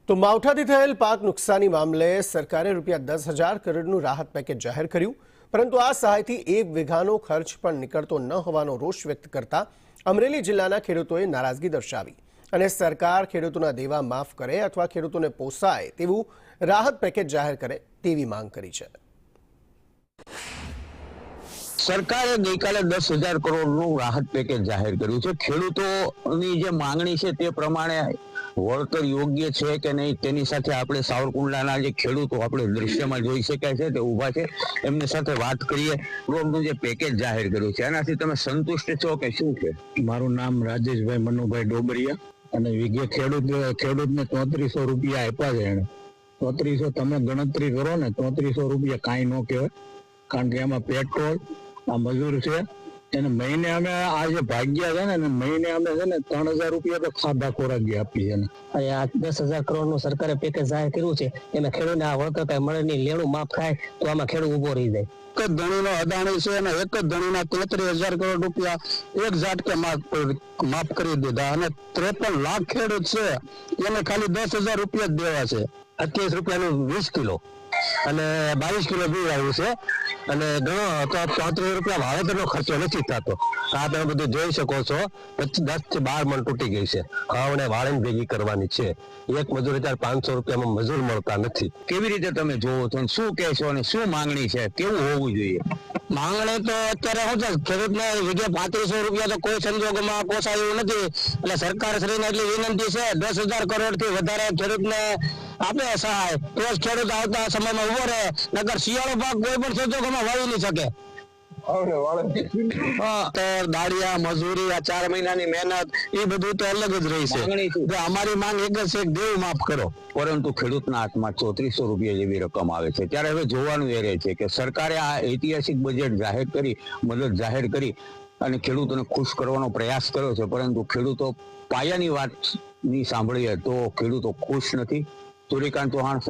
તો માવઠાથી થયેલ પાક નુકસાની મામલે સરકારે ₹10,000 કરોડનું રાહત પેકેજ જાહેર કર્યું, પરંતુ આ સહાયથી 1 વીઘાનો ખર્ચ પણ નીકળતો ન હોવાનો રોષ વ્યક્ત કરતા અમરેલી જિલ્લાના ખેડૂતોએ નારાજગી દર્શાવી અને સરકાર ખેડૂતોના દેવા માફ કરે અથવા ખેડૂતોને પોસાય તેવું રાહત પેકેજ જાહેર કરે તેવી માંગ કરી છે। સરકારે ગઈકાલે 10,000 કરોડનું રાહત પેકેજ જાહેર કર્યું છે। ખેડૂતોની જે માંગણી છે તે પ્રમાણે વળતર યોગ્ય છે કે નહીં તેની સાથે આપણે સાવરકુંડલાના જે ખેડૂતો આપણે દ્રશ્યમાં જોઈ શકાય છે તે ઊભા છે, એમની સાથે વાત કરીએ। રોડનું જે પેકેજ જાહેર કર્યું છે એનાથી તમે સંતુષ્ટ છો કે શું છે? મારું નામ રાજેશભાઈ મનુભાઈ ડોબરિયા અને વિઘે ખેડૂતને 3400 રૂપિયા આપ્યા છે। એને 3400 તમે ગણતરી કરો ને, 3400 રૂપિયા કાંઈ ન કહેવાય, કારણ કે એમાં પેટ્રોલ આ મજૂર છે એને મહિને અમે આ જે ભાગ્યા છે ને મહિને અમે છે ને 3000 રૂપિયા તો ખાધા ખોરાકી આપી છે। આ 10,000 કરોડનું સરકારે પેકેજ જાહેર કર્યું છે, એમાં ખેડૂતને આ વળતર કઈ મળે નહીં, લેણું માફ થાય તો આમાં ખેડૂત ઉભો રહી જાય। એક જ ધણીનો અદાણી છે અને એક જ ધણીના 33,000 કરોડ રૂપિયા એક ઝાટકે માફ કરી દીધા અને 53 લાખ ખેડૂત છે એને ખાલી 10,000 રૂપિયા જ દેવા છે। 28 રૂપિયાનું 20 કિલો અને 22 કિલો દૂધ આવ્યું છે અને ઘણો તો 35 રૂપિયા વાવેતરનો ખર્ચો નથી થતો। આ તમે બધું જોઈ શકો છો, 10 થી 12 મણ તૂટી ગઈ છે, ખાવણે વાળીને ભેગી કરવાની છે। એક મજૂર 1,500 રૂપિયામાં મજૂર મળતા નથી। કેવી રીતે તમે જોવો છો, શું કહેશો અને શું માંગણી છે, કેવું હોવું જોઈએ? માંગણી તો અત્યારે શું છે, ખેડૂતને વિઘે 3500 રૂપિયા તો કોઈ સંજોગોમાં પોસાય એવું નથી, એટલે સરકાર શ્રીને એટલી વિનંતી છે 10,000 કરોડ થી વધારે ખેડૂતને આપે સહાય તો જ ખેડૂત આવતા સમયમાં ઉભો રહે, નકર શિયાળો પાક કોઈ પણ સંજોગોમાં વાવી નહીં શકે। દાળિયા મજૂરી આ 4 મહિનાની મહેનત એ બધું તો અલગ જ રહી છે। અમારી માંગ એક જ છે, દેવું માફ કરો। પરંતુ ખેડૂતના હાથમાં 3400 રૂપિયા જેવી રકમ આવે છે, ત્યારે હવે જોવાનું એ રહે છે કે સરકારે આ ઐતિહાસિક બજેટ જાહેર કરી, મદદ જાહેર કરી અને ખેડૂતોને ખુશ કરવાનો પ્રયાસ કર્યો છે, પરંતુ ખેડૂતો પાયાની વાત ની સાંભળીએ તો ખેડૂતો ખુશ નથી। સૂર્યકાંત ચૌહાણ,